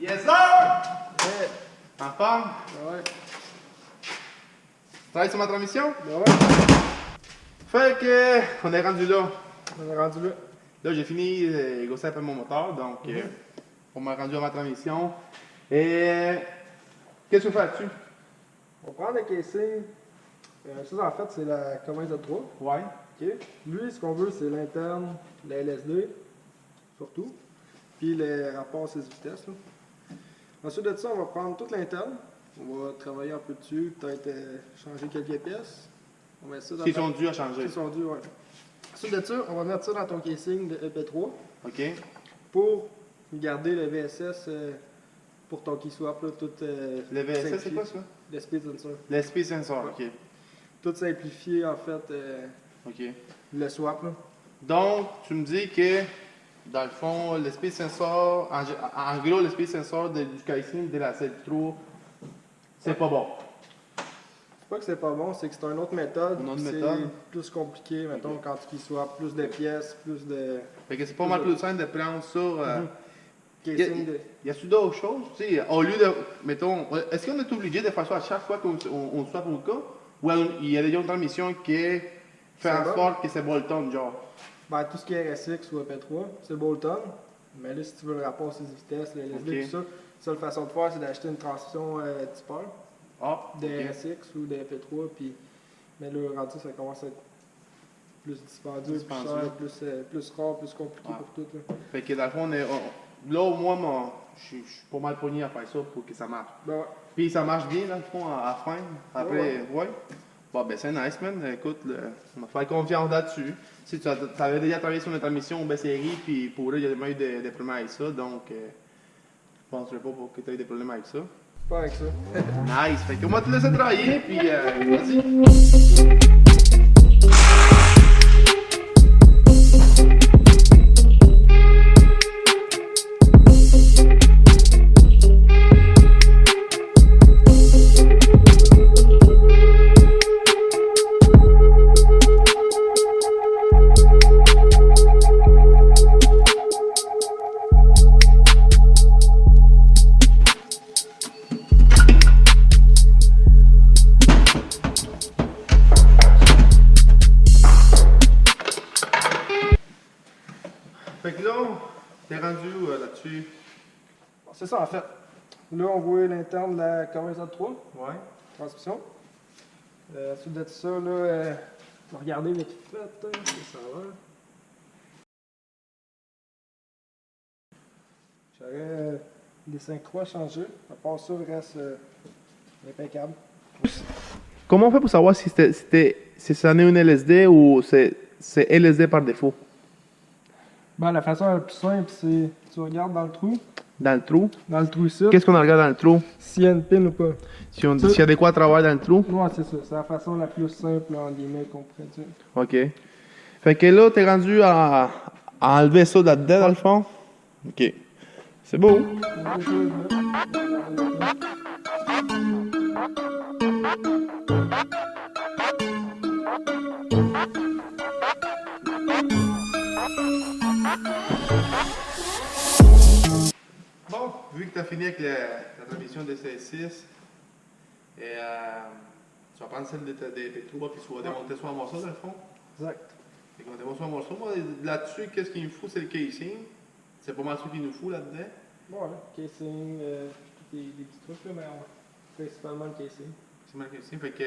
Yes, sir! Ouais. En forme? Ouais. Tu travailles sur ma transmission? Ouais. Fait que, on est rendu là. On est rendu là. Là, j'ai fini de gosser un peu mon moteur, donc on m'a rendu à ma transmission. Et qu'est-ce que tu fais là-dessus? On prend le casing. Ça, en fait, c'est la Cummins Z3. Ouais. OK. Lui, ce qu'on veut, c'est l'interne, la LSD, surtout. Puis les rapports 6 vitesses. Là. Ensuite de ça, on va prendre toute l'interne. On va travailler un peu dessus, peut-être changer quelques pièces. On met ça dans S'ils sont dus à changer. S'ils sont dus, ouais. Ensuite de ça, on va mettre ça dans ton casing de EP3 OK. pour garder le VSS pour ton key swap. Là, tout, Le VSS, c'est quoi ça? Le speed sensor. Le speed sensor, OK. Tout simplifié, en fait, OK. le swap. Là. Donc, tu me dis que, dans le fond, le speed sensor, en gros, le speed sensor du casing de la Z3, c'est pas bon. C'est pas que c'est pas bon, c'est que c'est une autre méthode. Une autre C'est méthode. plus compliqué, mettons, Ok. quand tu key swap, plus de pièces, plus de Fait que c'est pas mal plus simple de prendre ça. casing de... Y a-tu d'autres choses? Tu sais, au lieu de. Mettons, est-ce qu'on est obligé de faire ça à chaque fois qu'on swap au cas? Ou il y a déjà une transmission qui fait C'est en bon. sorte que c'est Bolton, genre? Ben, tout ce qui est RSX ou EP3, c'est Bolton. Mais là, si tu veux le rapport 6 vitesses, le LSD, Ok. tout ça, la seule façon de faire, c'est d'acheter une transmission tipeur Ah, de ok. RSX ou de EP3. Puis... Mais là, rendu, ça commence à être plus dispendieux, plus Dispendieux. cher, plus rare, plus compliqué Ah. pour tout. Là. Fait que dans le fond, là, au moins, je suis pas mal pogné à faire ça pour que ça marche. Ben ouais. Puis ça marche bien, dans le fond, à la fin. Après, ouais. Bon, ben c'est nice, man. Écoute, on m'a fait confiance là-dessus. Si tu avais déjà travaillé sur une transmission B-série, puis pour eux, il y a jamais eu des problèmes avec ça, donc je penserais pas que tu aies eu des problèmes avec ça. Pas avec ça. Nice. Fait qu'on va te laisser travailler, puis vas-y. Fait que là, t'es rendu où là-dessus? Bon, c'est ça en fait. Là, on voit l'interne de la Cummins Z3, Ouais. transmission. Ensuite de ça, là, on va regarder vite fait, si ça va. J'aurais des 5.3 à changer. À part ça, il reste impeccable. Comment on fait pour savoir si ça en est une LSD ou c'est LSD par défaut? Ben, la façon la plus simple, c'est tu regardes dans le trou. Dans le trou? Dans le trou ici. Qu'est-ce qu'on regarde dans le trou? S'il y a une pin ou pas. S'il y a de quoi à travers dans le trou? Ouais, c'est ça. C'est la façon la plus simple, en guillemets, qu'on pourrait dire. OK. Fait que là, t'es rendu à enlever ça là-dedans, dans le fond? OK. C'est beau. Bon, vu que tu as fini avec la transmission de CS6, et, tu vas prendre celle de P3 puis tu vas démonter ça en morceaux dans le fond. Exact. Fait qu'on démonte ça en morceaux. Moi, là-dessus, qu'est-ce qu'il me faut? C'est le casing. C'est pas mal ce qu'il nous faut là-dedans. Bon, là, casing, des petits trucs, là, mais principalement le casing. C'est mal le casing. Fait que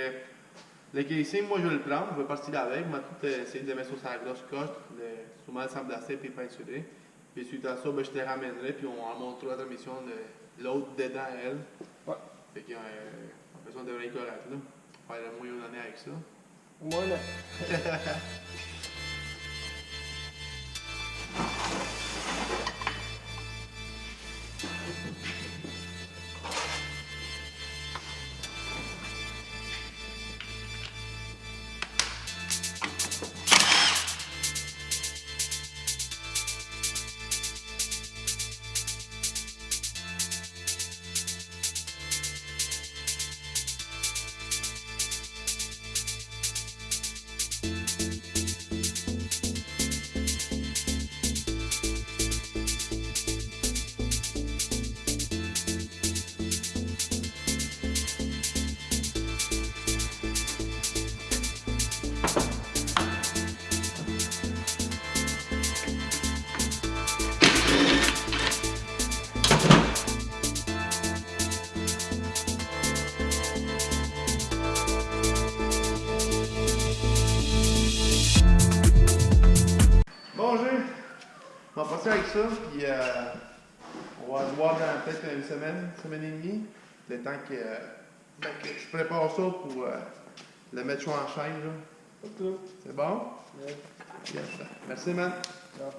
Le casing, moi je vais le prendre, je vais partir avec, je vais tout essayer de le mettre sur sa grosse coche, sûrement le sandblasser puis peinturer. Puis suite à ça, ben, je te ramènerai puis on montrera la transmission de l'autre dedans à elle. Ouais. Fait que on devrait être correct là. Faire le moyen d'année avec ça. Au moins, là. Bon, on va passer avec ça, puis on va se voir dans peut-être une semaine et demie, le temps que je prépare ça pour le mettre en chaîne. Là. Pas de C'est bon? Ouais. Yes. Merci, man. Ciao.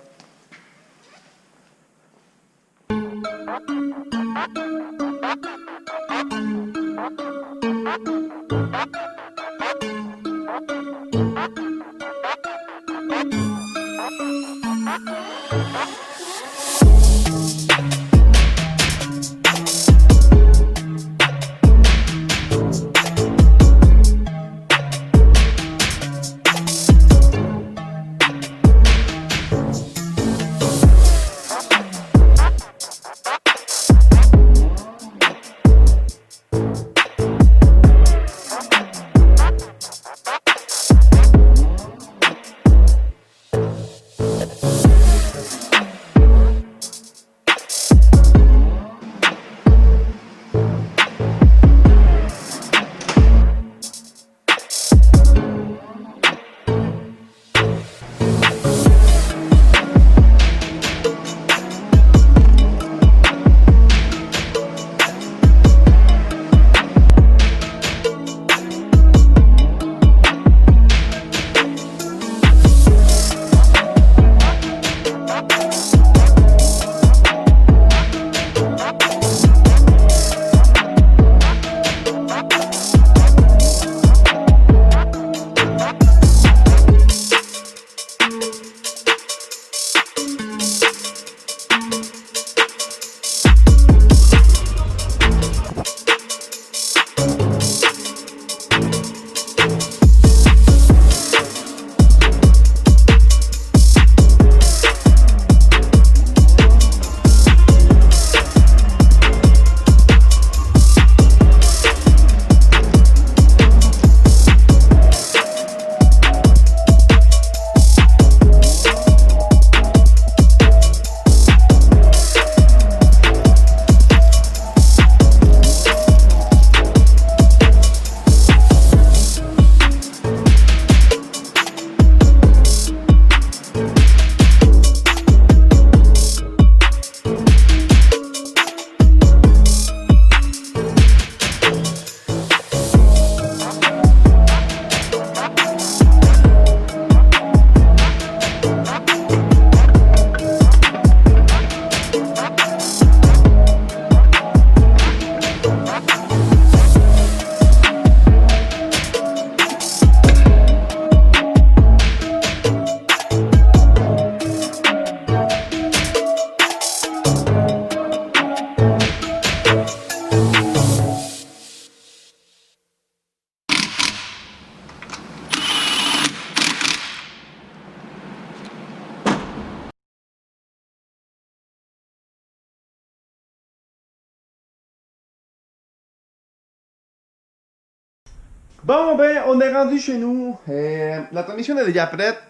Bon, ben, on est rendu chez nous. La transmission est déjà prête.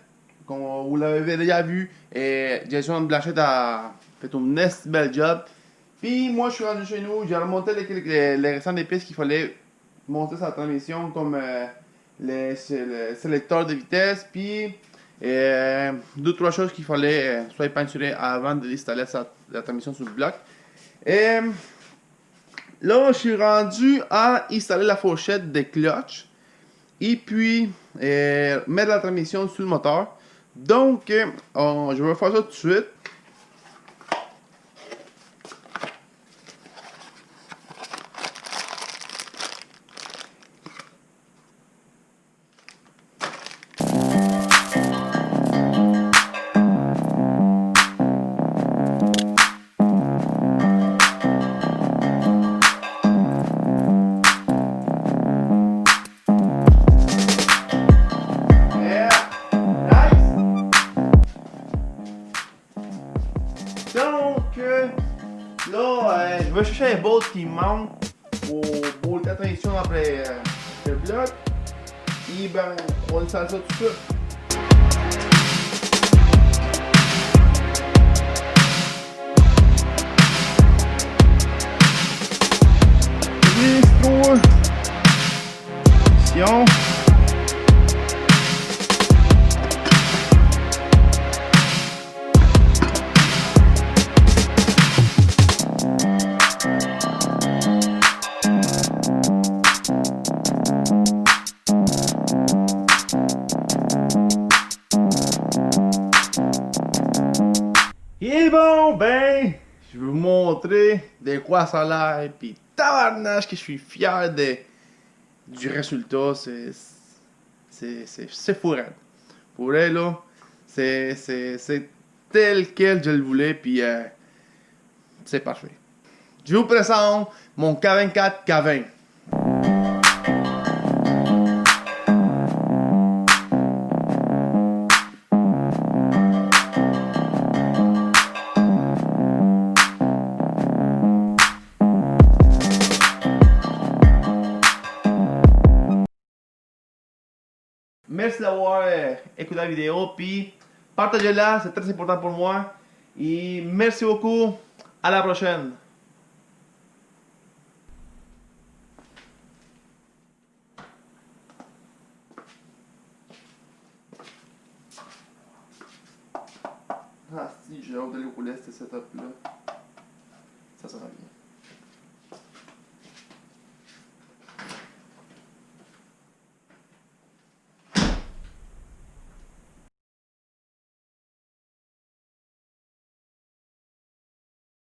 Comme vous l'avez déjà vu. Jason Blanchette a fait un next bel job. Puis moi, je suis rendu chez nous. J'ai remonté les restants des pistes qu'il fallait monter sa transmission, comme le sélecteur de vitesse, puis 2-3 choses qu'il fallait soit peinturer avant d'installer la transmission sur le bloc. Et là, je suis rendu à installer la fourchette des clutches et puis mettre la transmission sur le moteur. Donc, je vais faire ça tout de suite. Donc, là, je vais chercher un bolt qui manque pour bolter la transmission après le bloc. Et ben, on installe ça tout de suite. Instruction. Et bon, ben, je vais vous montrer de quoi ça a l'air. Puis tabarnache que je suis fier du résultat. C'est fou, raide. Pour elle, là, c'est tel quel je le voulais. Puis c'est parfait. Je vous présente mon K24 K20. Merci d'avoir écouté la vidéo, puis partagez-la, c'est très important pour moi. Et merci beaucoup, à la prochaine. Ah si, j'ai hâte d'aller au poulet, ce setup là. Ça sera bien.